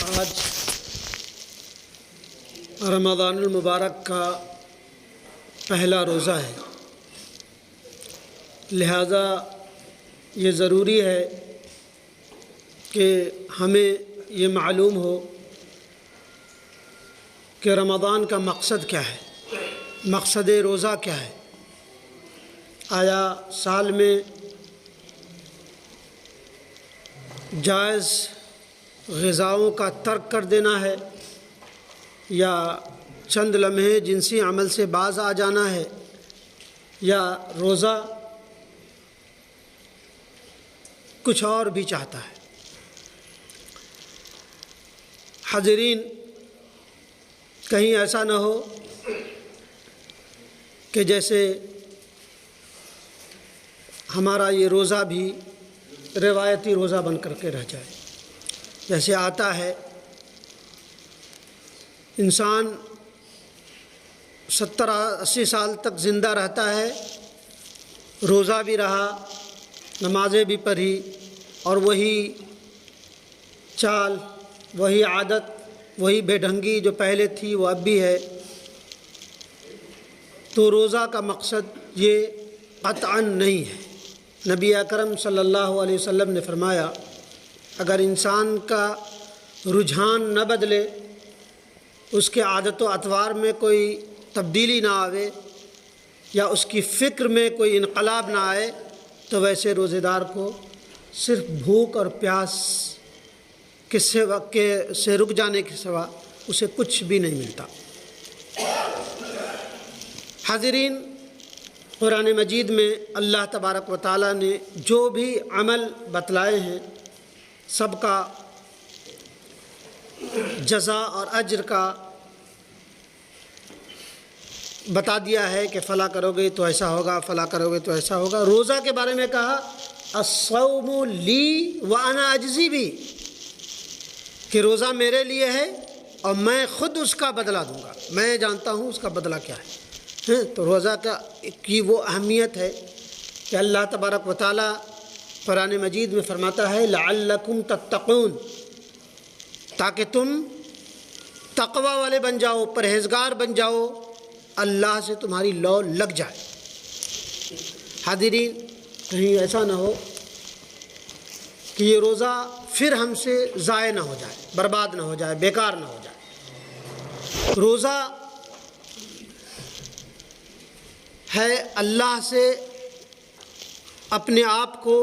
آج رمضان المبارک کا پہلا روزہ ہے، لہذا یہ ضروری ہے کہ ہمیں یہ معلوم ہو کہ رمضان کا مقصد کیا ہے، مقصد روزہ کیا ہے۔ آیا سال میں جائز غذاؤں کا ترک کر دینا ہے، یا چند لمحے جنسی عمل سے باز آ جانا ہے، یا روزہ کچھ اور بھی چاہتا ہے؟ حاضرین، کہیں ایسا نہ ہو کہ جیسے ہمارا یہ روزہ بھی روایتی روزہ بن کر کے رہ جائے۔ جیسے آتا ہے انسان 70-80 سال تک زندہ رہتا ہے، روزہ بھی رہا، نمازیں بھی پڑھی، اور وہی چال، وہی عادت، وہی بے ڈھنگی جو پہلے تھی وہ اب بھی ہے۔ تو روزہ کا مقصد یہ قطعاً نہیں ہے۔ نبی اکرم صلی اللہ علیہ وسلم نے فرمایا، اگر انسان کا رجحان نہ بدلے، اس کے عادت و اطوار میں کوئی تبدیلی نہ آوے، یا اس کی فکر میں کوئی انقلاب نہ آئے، تو ویسے روزے دار کو صرف بھوک اور پیاس کے سے رک جانے کے سوا اسے کچھ بھی نہیں ملتا۔ حاضرین، قرآن مجید میں اللہ تبارک و تعالیٰ نے جو بھی عمل بتلائے ہیں، سب کا جزا اور اجر کا بتا دیا ہے کہ فلاں کرو گے تو ایسا ہوگا، فلاں کرو گے تو ایسا ہوگا۔ روزہ کے بارے میں کہا الصوم لی وانا اجزی بھی، کہ روزہ میرے لیے ہے اور میں خود اس کا بدلہ دوں گا، میں جانتا ہوں اس کا بدلہ کیا ہے۔ تو روزہ کی وہ اہمیت ہے کہ اللہ تبارک و تعالیٰ قرآن مجید میں فرماتا ہے لعلکم تتقون، تاکہ تم تقوی والے بن جاؤ، پرہیزگار بن جاؤ، اللہ سے تمہاری لو لگ جائے۔ حاضرین، کہیں ایسا نہ ہو کہ یہ روزہ پھر ہم سے ضائع نہ ہو جائے، برباد نہ ہو جائے، بیکار نہ ہو جائے۔ روزہ ہے اللہ سے اپنے آپ کو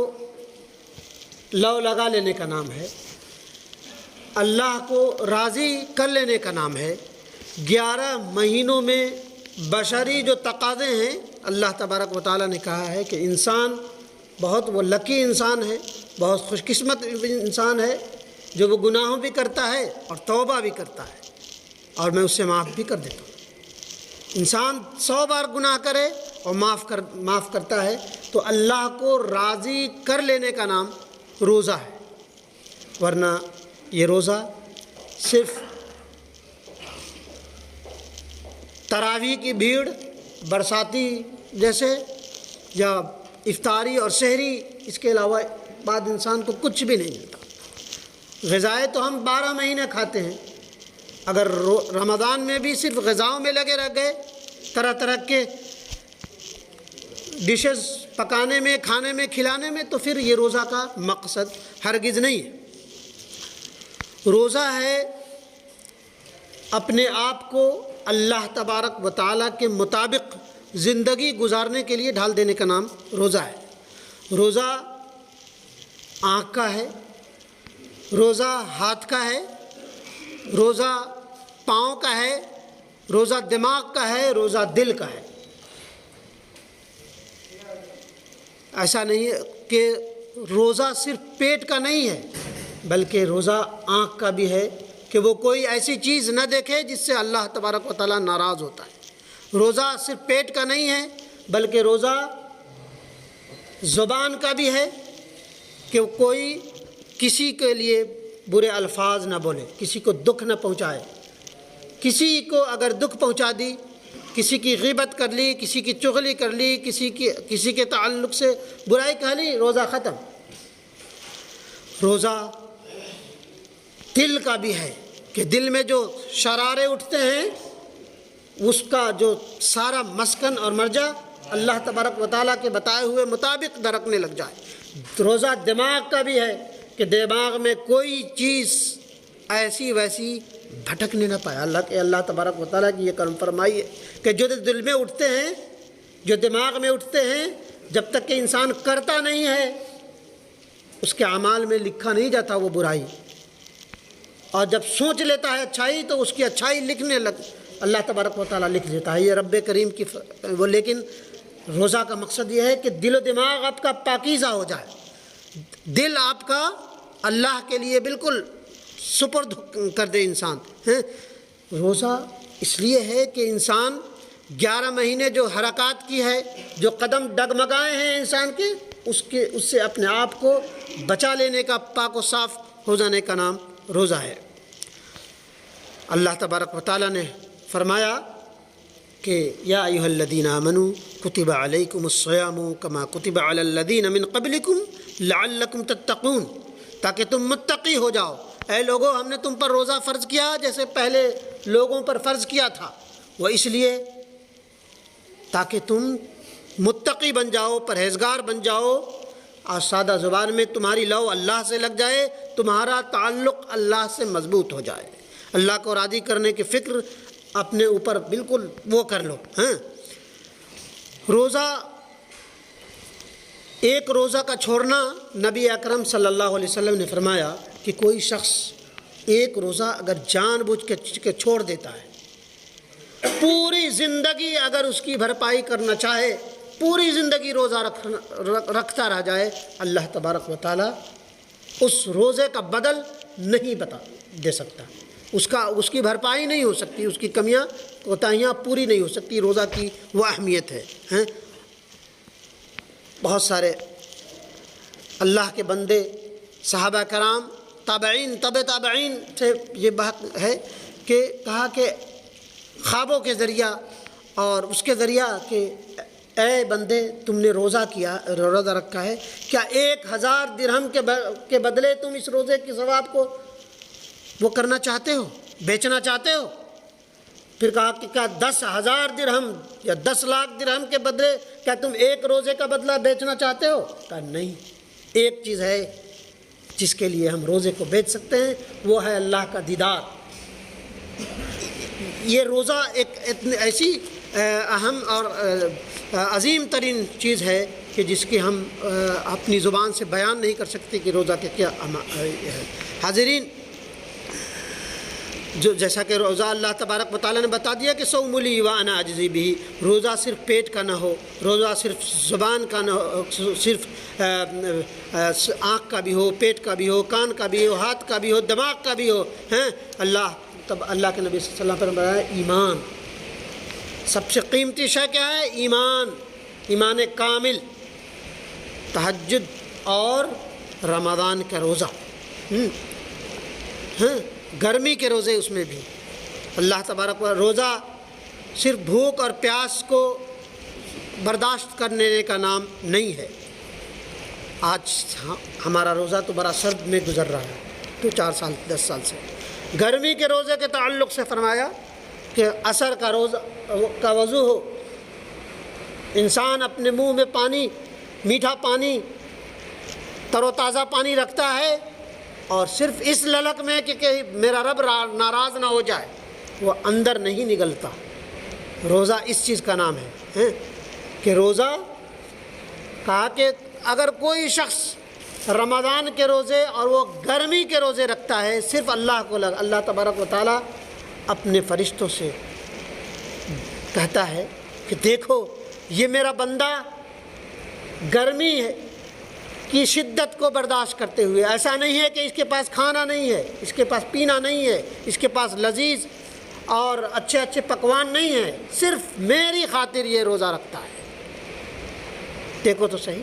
لو لگا لینے کا نام ہے، اللہ کو راضی کر لینے کا نام ہے۔ 11 مہینوں میں بشری جو تقاضے ہیں، اللہ تبارک و تعالیٰ نے کہا ہے کہ انسان بہت وہ لکی انسان ہے، بہت خوش قسمت انسان ہے جو وہ گناہوں بھی کرتا ہے اور توبہ بھی کرتا ہے، اور میں اسے معاف بھی کر دیتا ہوں۔ انسان 100 بار گناہ کرے اور معاف کرتا ہے، تو اللہ کو راضی کر لینے کا نام روزہ ہے۔ ورنہ یہ روزہ صرف تراویح کی بھیڑ، برساتی جیسے، یا افطاری اور سحری، اس کے علاوہ بعد انسان کو کچھ بھی نہیں ملتا۔ غذائیں تو ہم 12 مہینے کھاتے ہیں، اگر رمضان میں بھی صرف غذاؤں میں لگے رہ گئے، طرح طرح کے ڈشز پکانے میں، کھانے میں، کھلانے میں، تو پھر یہ روزہ کا مقصد ہرگز نہیں ہے۔ روزہ ہے اپنے آپ کو اللہ تبارک و تعالیٰ کے مطابق زندگی گزارنے کے لیے ڈھال دینے کا نام روزہ ہے۔ روزہ آنکھ کا ہے، روزہ ہاتھ کا ہے، روزہ پاؤں کا ہے، روزہ دماغ کا ہے، روزہ دل کا ہے۔ ایسا نہیں ہے کہ روزہ صرف پیٹ کا نہیں ہے، بلکہ روزہ آنکھ کا بھی ہے کہ وہ کوئی ایسی چیز نہ دیکھے جس سے اللہ تبارک و تعالیٰ ناراض ہوتا ہے۔ روزہ صرف پیٹ کا نہیں ہے، بلکہ روزہ زبان کا بھی ہے کہ کوئی کسی کے لیے برے الفاظ نہ بولے، کسی کو دکھ نہ پہنچائے۔ کسی کو اگر دکھ پہنچا دی، کسی کی غیبت کر لی، کسی کی چغلی کر لی، کسی کے تعلق سے برائی کہہ لی، روزہ ختم۔ روزہ دل کا بھی ہے کہ دل میں جو شرارے اٹھتے ہیں اس کا جو سارا مسکن اور مرجع اللہ تبارک و تعالیٰ کے بتائے ہوئے مطابق درکنے لگ جائے۔ روزہ دماغ کا بھی ہے کہ دماغ میں کوئی چیز ایسی ویسی بھٹکنے نہ پائے۔ اللہ تبارک و تعالیٰ کی یہ کرم فرمائی ہے کہ جو دل میں اٹھتے ہیں، جو دماغ میں اٹھتے ہیں، جب تک کہ انسان کرتا نہیں ہے اس کے اعمال میں لکھا نہیں جاتا وہ برائی، اور جب سوچ لیتا ہے اچھائی تو اس کی اچھائی لکھنے اللہ تبارک و تعالیٰ لکھ دیتا ہے۔ یہ رب کریم کی وہ، لیکن روزہ کا مقصد یہ ہے کہ دل و دماغ آپ کا پاکیزہ ہو جائے، دل آپ کا اللہ کے لیے بالکل سپرد کر دے انسان۔ روزہ اس لیے ہے کہ انسان 11 مہینے جو حرکات کی ہے، جو قدم ڈگمگائے ہیں انسان کے، اس سے اپنے آپ کو بچا لینے کا، پاک و صاف ہو جانے کا نام روزہ ہے۔ اللہ تبارک و تعالیٰ نے فرمایا کہ یا ایھا الذین آمنوا کتب علیکم الصیام کما کتب علی الذین من قبلکم لعلکم تتقون، تاکہ تم متقی ہو جاؤ۔ اے لوگو، ہم نے تم پر روزہ فرض کیا جیسے پہلے لوگوں پر فرض کیا تھا، وہ اس لیے تاکہ تم متقی بن جاؤ، پرہیزگار بن جاؤ، اور سادہ زبان میں تمہاری لو اللہ سے لگ جائے، تمہارا تعلق اللہ سے مضبوط ہو جائے، اللہ کو راضی کرنے کی فکر اپنے اوپر بالکل وہ کر لو۔ روزہ، ایک روزہ کا چھوڑنا، نبی اکرم صلی اللہ علیہ وسلم نے فرمایا کہ کوئی شخص ایک روزہ اگر جان بوجھ کے چھوڑ دیتا ہے، پوری زندگی اگر اس کی بھرپائی کرنا چاہے، پوری زندگی روزہ رکھتا رہ جائے، اللہ تبارک و تعالیٰ اس روزے کا بدل نہیں دے سکتا، اس کی بھرپائی نہیں ہو سکتی، اس کی کمیاں کوتاہیاں پوری نہیں ہو سکتی۔ روزہ کی وہ اہمیت ہے۔ بہت سارے اللہ کے بندے، صحابہ کرام، تابعین، تابعین سے یہ بات ہے کہ کہا کہ خوابوں کے ذریعہ اور اس کے ذریعہ کہ اے بندے، تم نے روزہ رکھا ہے، کیا 1000 درہم کے بدلے تم اس روزے کے ثواب کو وہ کرنا چاہتے ہو، بیچنا چاہتے ہو؟ پھر کہا کہ کیا 10,000 درہم یا 10 لاکھ درہم کے بدلے کیا تم ایک روزے کا بدلہ بیچنا چاہتے ہو؟ کہا نہیں، ایک چیز ہے جس کے لیے ہم روزے کو بیچ سکتے ہیں، وہ ہے اللہ کا دیدار۔ یہ روزہ ایک ایسی اہم اور عظیم ترین چیز ہے کہ جس کی ہم اپنی زبان سے بیان نہیں کر سکتے کہ روزہ کے کیا ہے۔ حاضرین، جو جیسا کہ روزہ اللہ تبارک و تعالیٰ نے بتا دیا کہ صوم لی وانا اجزی بہ، روزہ صرف پیٹ کا نہ ہو، روزہ صرف زبان کا نہ ہو، صرف آنکھ کا بھی ہو، پیٹ کا بھی ہو، کان کا بھی ہو، ہاتھ کا بھی ہو، دماغ کا بھی ہو۔ اللہ کے نبی صلی اللہ علیہ وسلم نے ایمان، سب سے قیمتی شے کیا ہے؟ ایمان کامل، تہجد اور رمضان کا روزہ، گرمی کے روزے اس میں بھی۔ اللہ تبارک و روزہ صرف بھوک اور پیاس کو برداشت کرنے کا نام نہیں ہے۔ آج ہمارا روزہ تو بڑا سرد میں گزر رہا ہے، تو 4 سال 10 سال سے۔ گرمی کے روزے کے تعلق سے فرمایا کہ عصر کا روزہ کا وضو ہو، انسان اپنے منہ میں پانی، میٹھا پانی، تر و تازہ پانی رکھتا ہے، اور صرف اس للک میں کہ میرا رب ناراض نہ ہو جائے، وہ اندر نہیں نگلتا۔ روزہ اس چیز کا نام ہے کہ روزہ، کہا کہ اگر کوئی شخص رمضان کے روزے اور وہ گرمی کے روزے رکھتا ہے، صرف اللہ تبارک و تعالیٰ اپنے فرشتوں سے کہتا ہے کہ دیکھو یہ میرا بندہ گرمی کی شدت کو برداشت کرتے ہوئے، ایسا نہیں ہے کہ اس کے پاس کھانا نہیں ہے، اس کے پاس پینا نہیں ہے، اس کے پاس لذیذ اور اچھے اچھے پکوان نہیں ہیں، صرف میری خاطر یہ روزہ رکھتا ہے۔ دیکھو تو صحیح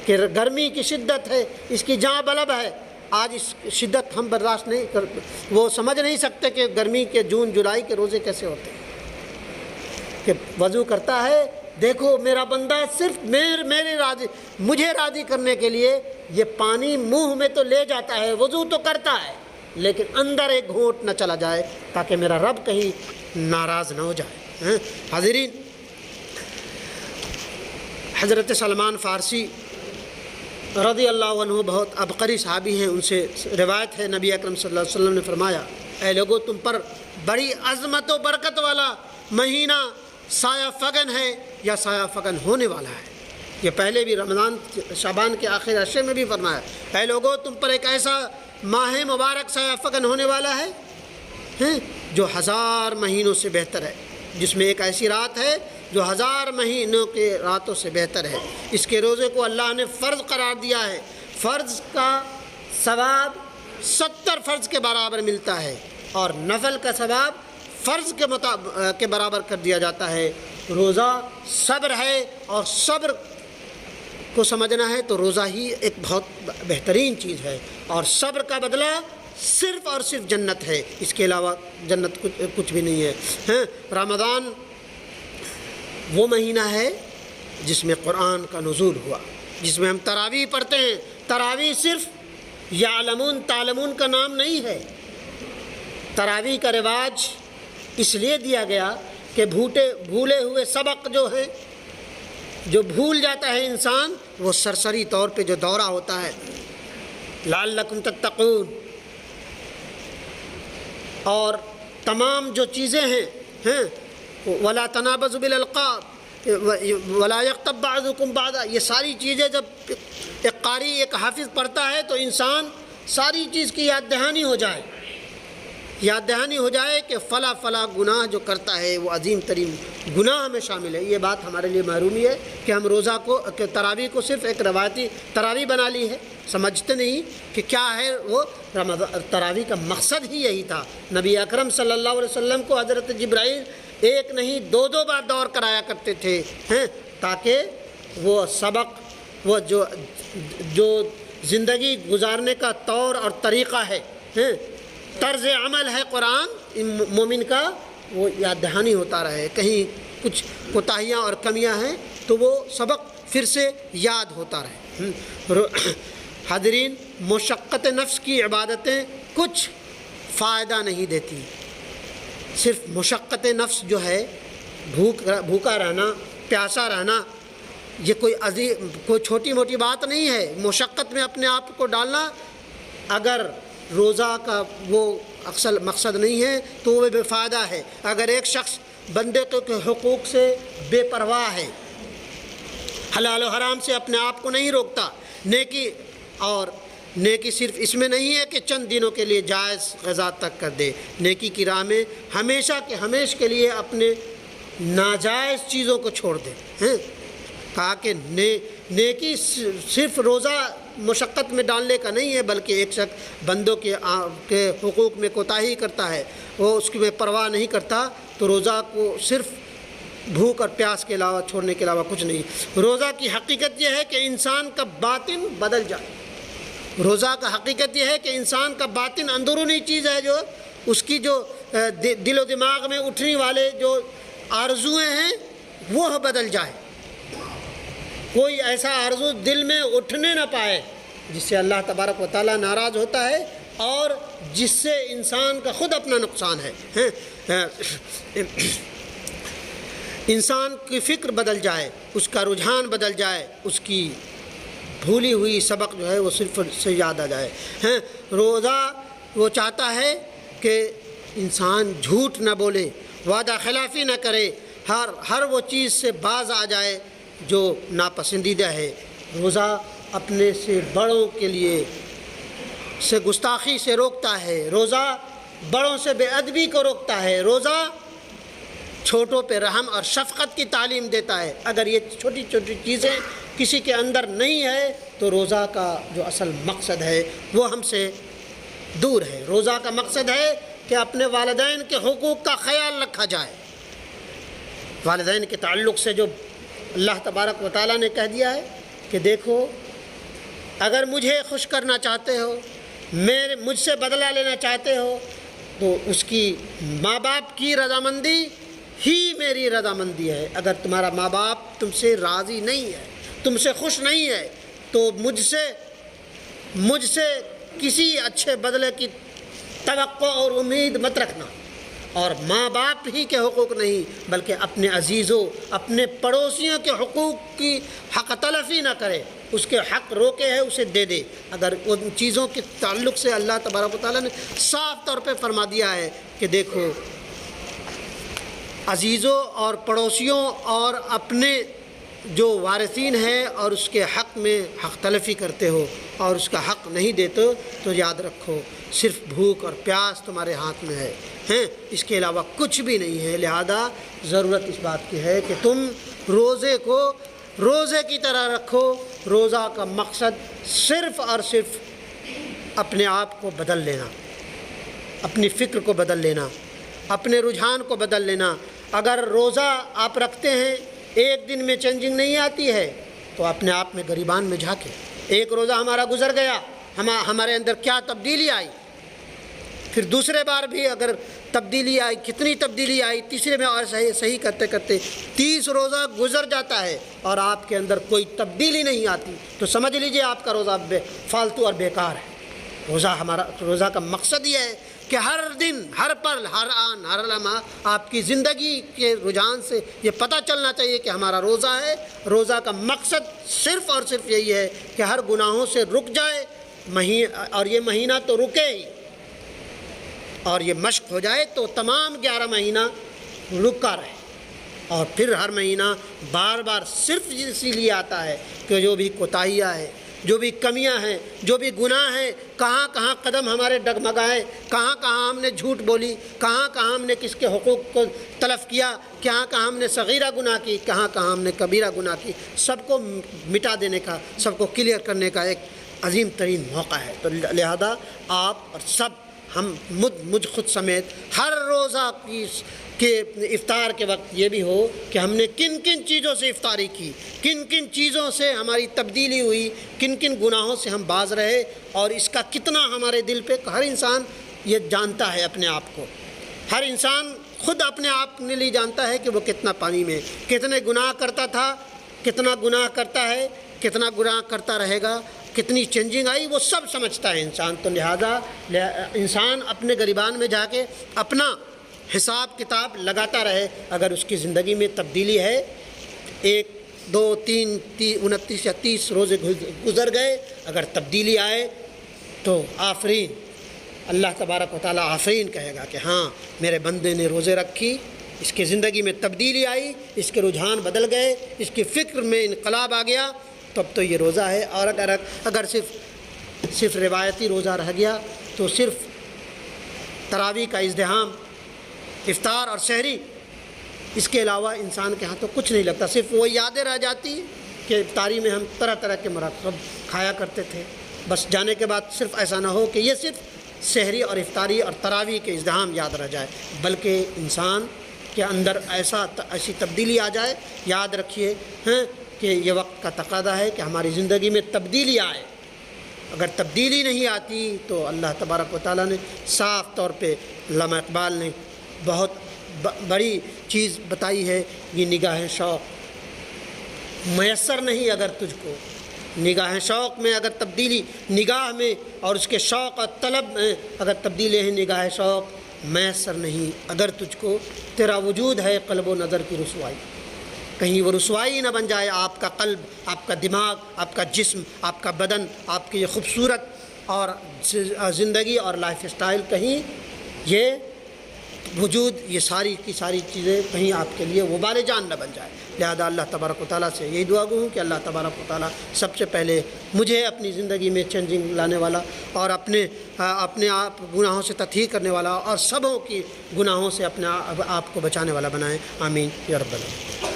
کہ گرمی کی شدت ہے، اس کی جاں بلب ہے، آج اس شدت ہم برداشت نہیں کر، وہ سمجھ نہیں سکتے کہ گرمی کے جون جولائی کے روزے کیسے ہوتے ہیں، کہ وضو کرتا ہے، دیکھو میرا بندہ صرف مجھے راضی کرنے کے لیے یہ پانی منہ میں تو لے جاتا ہے، وضو تو کرتا ہے، لیکن اندر ایک گھونٹ نہ چلا جائے تاکہ میرا رب کہیں ناراض نہ ہو جائے۔ حاضرین، حضرت سلمان فارسی رضی اللہ عنہ بہت عبقری صحابی ہیں، ان سے روایت ہے نبی اکرم صلی اللہ علیہ وسلم نے فرمایا، اے لوگو تم پر بڑی عظمت و برکت والا مہینہ سایہ فگن ہے یا سایہ فگن ہونے والا ہے۔ یہ پہلے بھی رمضان شعبان کے آخر عشرے میں بھی فرمایا، اے لوگو تم پر ایک ایسا ماہ مبارک سایہ فگن ہونے والا ہے جو 1000 مہینوں سے بہتر ہے، جس میں ایک ایسی رات ہے جو 1000 مہینوں کے راتوں سے بہتر ہے۔ اس کے روزے کو اللہ نے فرض قرار دیا ہے، فرض کا ثواب 70 فرض کے برابر ملتا ہے اور نفل کا ثواب فرض کے برابر کر دیا جاتا ہے۔ روزہ صبر ہے، اور صبر کو سمجھنا ہے تو روزہ ہی ایک بہت بہترین چیز ہے، اور صبر کا بدلہ صرف اور صرف جنت ہے، اس کے علاوہ جنت کچھ بھی نہیں ہے۔ رمضان وہ مہینہ ہے جس میں قرآن کا نزول ہوا، جس میں ہم تراویح پڑھتے ہیں۔ تراویح صرف یعلمون تعلمون کا نام نہیں ہے، تراویح کا رواج اس لیے دیا گیا کہ بھولے ہوئے سبق جو ہے، جو بھول جاتا ہے انسان، وہ سرسری طور پہ جو دورہ ہوتا ہے، لعلکم تتقون، اور تمام جو چیزیں ہیں ولا تنابزوا بالالقاب ولا یغتب بعضکم بعضا، یہ ساری چیزیں جب ایک قاری ایک حافظ پڑھتا ہے تو انسان ساری چیز کی یاد دہانی ہو جائے کہ فلا گناہ جو کرتا ہے وہ عظیم ترین گناہ میں شامل ہے۔ یہ بات ہمارے لیے معلومی ہے کہ ہم روزہ کو تراویح کو صرف ایک روایتی تراویح بنا لی ہے، سمجھتے نہیں کہ کیا ہے وہ تراویح کا مقصد ہی یہی تھا۔ نبی اکرم صلی اللہ علیہ وسلم کو حضرت جبرائیل ایک نہیں 2 بار دور کرایا کرتے تھے، تاکہ وہ سبق، وہ جو زندگی گزارنے کا طور اور طریقہ ہے، طرز عمل ہے قرآن مومن کا، وہ یاد دہانی ہوتا رہے۔ کہیں کچھ کوتاہیاں اور کمیاں ہیں تو وہ سبق پھر سے یاد ہوتا رہے۔ حاضرین، مشقت نفس کی عبادتیں کچھ فائدہ نہیں دیتی، صرف مشقت نفس جو ہے، بھوکا رہنا، پیاسا رہنا، یہ کوئی چھوٹی موٹی بات نہیں ہے۔ مشقت میں اپنے آپ کو ڈالنا اگر روزہ کا وہ اصل مقصد نہیں ہے تو وہ بے فائدہ ہے۔ اگر ایک شخص بندے کے حقوق سے بے پرواہ ہے، حلال و حرام سے اپنے آپ کو نہیں روکتا، نیکی صرف اس میں نہیں ہے کہ چند دنوں کے لیے جائز غذا تک کر دے، نیکی کی راہ میں ہمیشہ کے لیے اپنے ناجائز چیزوں کو چھوڑ دے۔ کہا کہ نیکی صرف روزہ مشقت میں ڈالنے کا نہیں ہے، بلکہ ایک شخص بندوں کے حقوق میں کوتاہی کرتا ہے، وہ اس کی میں پرواہ نہیں کرتا، تو روزہ کو صرف بھوک اور پیاس کے علاوہ چھوڑنے کے علاوہ کچھ نہیں۔ روزہ کی حقیقت یہ ہے کہ انسان کا باطن بدل جائے۔ روزہ کا حقیقت یہ ہے کہ انسان کا باطن اندرونی چیز ہے، جو اس کی جو دل و دماغ میں اٹھنے والے جو آرزویں ہیں وہ بدل جائے۔ کوئی ایسا آرزو دل میں اٹھنے نہ پائے جس سے اللہ تبارک و تعالیٰ ناراض ہوتا ہے اور جس سے انسان کا خود اپنا نقصان ہے۔ انسان کی فکر بدل جائے، اس کا رجحان بدل جائے، اس کی بھولی ہوئی سبق جو ہے وہ صرف سے یاد آ جائے۔ روزہ وہ چاہتا ہے کہ انسان جھوٹ نہ بولے، وعدہ خلافی نہ کرے، ہر وہ چیز سے باز آ جائے جو ناپسندیدہ ہے۔ روزہ اپنے سے بڑوں کے لیے سے گستاخی سے روکتا ہے، روزہ بڑوں سے بے ادبی کو روکتا ہے، روزہ چھوٹوں پہ رحم اور شفقت کی تعلیم دیتا ہے۔ اگر یہ چھوٹی چھوٹی چیزیں کسی کے اندر نہیں ہے تو روزہ کا جو اصل مقصد ہے وہ ہم سے دور ہے۔ روزہ کا مقصد ہے کہ اپنے والدین کے حقوق کا خیال رکھا جائے۔ والدین کے تعلق سے جو اللہ تبارک و تعالیٰ نے کہہ دیا ہے کہ دیکھو، اگر مجھے خوش کرنا چاہتے ہو، مجھ سے بدلہ لینا چاہتے ہو، تو اس کی ماں باپ کی رضامندی ہی میری رضامندی ہے۔ اگر تمہارا ماں باپ تم سے راضی نہیں ہے، تم سے خوش نہیں ہے، تو مجھ سے کسی اچھے بدلے کی توقع اور امید مت رکھنا، اور ماں باپ ہی کے حقوق نہیں بلکہ اپنے عزیزوں، اپنے پڑوسیوں کے حقوق کی حق تلفی نہ کرے، اس کے حق روکے ہے اسے دے دے۔ اگر ان چیزوں کے تعلق سے اللہ تبارک و تعالیٰ نے صاف طور پہ فرما دیا ہے کہ دیکھو عزیزوں اور پڑوسیوں اور اپنے جو وارثین ہیں اور اس کے حق میں حق تلفی کرتے ہو اور اس کا حق نہیں دیتے تو یاد رکھو صرف بھوک اور پیاس تمہارے ہاتھ میں ہے، اس کے علاوہ کچھ بھی نہیں ہے۔ لہذا ضرورت اس بات کی ہے کہ تم روزے کو روزے کی طرح رکھو۔ روزہ کا مقصد صرف اور صرف اپنے آپ کو بدل لینا، اپنی فکر کو بدل لینا، اپنے رجحان کو بدل لینا۔ اگر روزہ آپ رکھتے ہیں ایک دن میں چینجنگ نہیں آتی ہے تو اپنے آپ میں گریبان میں جھانکے، ایک روزہ ہمارا گزر گیا، ہمارے اندر کیا تبدیلی آئی، پھر دوسرے بار بھی اگر تبدیلی آئی، کتنی تبدیلی آئی، تیسرے میں اور صحیح کرتے کرتے 30 روزہ گزر جاتا ہے اور آپ کے اندر کوئی تبدیلی نہیں آتی تو سمجھ لیجئے آپ کا روزہ فالتو اور بیکار ہے۔ روزہ کا مقصد یہ ہے کہ ہر دن، ہر پل، ہر آن، ہر لمحہ آپ کی زندگی کے رجحان سے یہ پتہ چلنا چاہیے کہ ہمارا روزہ ہے۔ روزہ کا مقصد صرف اور صرف یہی ہے کہ ہر گناہوں سے رک جائے، اور یہ مہینہ تو رکے ہی، اور یہ مشق ہو جائے تو تمام 11 مہینہ رکا رہے، اور پھر ہر مہینہ بار بار صرف اسی لیے آتا ہے کہ جو بھی کوتاہیاں ہیں، جو بھی کمیاں ہیں، جو بھی گناہ ہیں، کہاں کہاں قدم ہمارے ڈگمگائے، کہاں کہاں ہم نے جھوٹ بولی، کہاں کہاں ہم نے کس کے حقوق کو تلف کیا، کہاں کہاں ہم نے صغیرہ گناہ کی، کہاں کہاں ہم نے کبیرہ گناہ کی، سب کو مٹا دینے کا، سب کو کلیئر کرنے کا ایک عظیم ترین موقع ہے۔ تو لہذا آپ اور سب ہم مجھ خود سمیت ہر روزہ کے افطار کے وقت یہ بھی ہو کہ ہم نے کن کن چیزوں سے افطاری کی، کن کن چیزوں سے ہماری تبدیلی ہوئی، کن کن گناہوں سے ہم باز رہے، اور اس کا کتنا ہمارے دل پہ، ہر انسان یہ جانتا ہے اپنے آپ کو، ہر انسان خود اپنے آپ کے لیے جانتا ہے کہ وہ کتنا پانی میں، کتنے گناہ کرتا تھا، کتنا گناہ کرتا ہے، کتنا گناہ کرتا رہے گا، کتنی چینجنگ آئی، وہ سب سمجھتا ہے انسان۔ تو لہذا انسان اپنے گریبان میں جا کے اپنا حساب کتاب لگاتا رہے۔ اگر اس کی زندگی میں تبدیلی ہے، 1 2 3 29 یا 30 روزے گزر گئے، اگر تبدیلی آئے تو آفرین، اللہ تبارک و تعالیٰ آفرین کہے گا کہ ہاں میرے بندے نے روزے رکھی، اس کی زندگی میں تبدیلی آئی، اس کے رجحان بدل گئے، اس کی فکر میں انقلاب آ گیا، تب تو یہ روزہ ہے۔ اور اگر صرف روایتی روزہ رہ گیا تو صرف تراویح کا ازدحام، افطار اور سحری، اس کے علاوہ انسان کے ہاں تو کچھ نہیں لگتا، صرف وہ یادیں رہ جاتی کہ افطاری میں ہم طرح طرح کے مرکب کھایا کرتے تھے، بس جانے کے بعد صرف ایسا نہ ہو کہ یہ صرف سحری اور افطاری اور تراویح کے ازدحام یاد رہ جائے، بلکہ انسان کے اندر ایسی تبدیلی آ جائے۔ یاد رکھیے کہ یہ وقت کا تقاضا ہے کہ ہماری زندگی میں تبدیلی آئے۔ اگر تبدیلی نہیں آتی تو اللہ تبارک و تعالیٰ نے صاف طور پہ، علامہ اقبال نے بہت بڑی چیز بتائی ہے، یہ نگاہ شوق میسر نہیں اگر تجھ کو، نگاہ شوق میں اگر تبدیلی، نگاہ میں اور اس کے شوق اور طلب میں اگر تبدیلی ہے، نگاہ شوق میسر نہیں اگر تجھ کو، تیرا وجود ہے قلب و نظر کی رسوائی، کہیں وہ رسوائی نہ بن جائے آپ کا قلب، آپ کا دماغ، آپ کا جسم، آپ کا بدن، آپ کی یہ خوبصورت اور زندگی اور لائف اسٹائل، کہیں یہ وجود، یہ ساری کی ساری چیزیں کہیں آپ کے لیے وبال جان نہ بن جائے۔ لہذا اللہ تبارک و تعالیٰ سے یہی دعا گو ہوں کہ اللہ تبارک و تعالیٰ سب سے پہلے مجھے اپنی زندگی میں چینجنگ لانے والا اور اپنے آپ گناہوں سے تطہیر کرنے والا اور سبوں کی گناہوں سے اپنے آپ کو بچانے والا بنائیں۔ آمین یا رب العالمین۔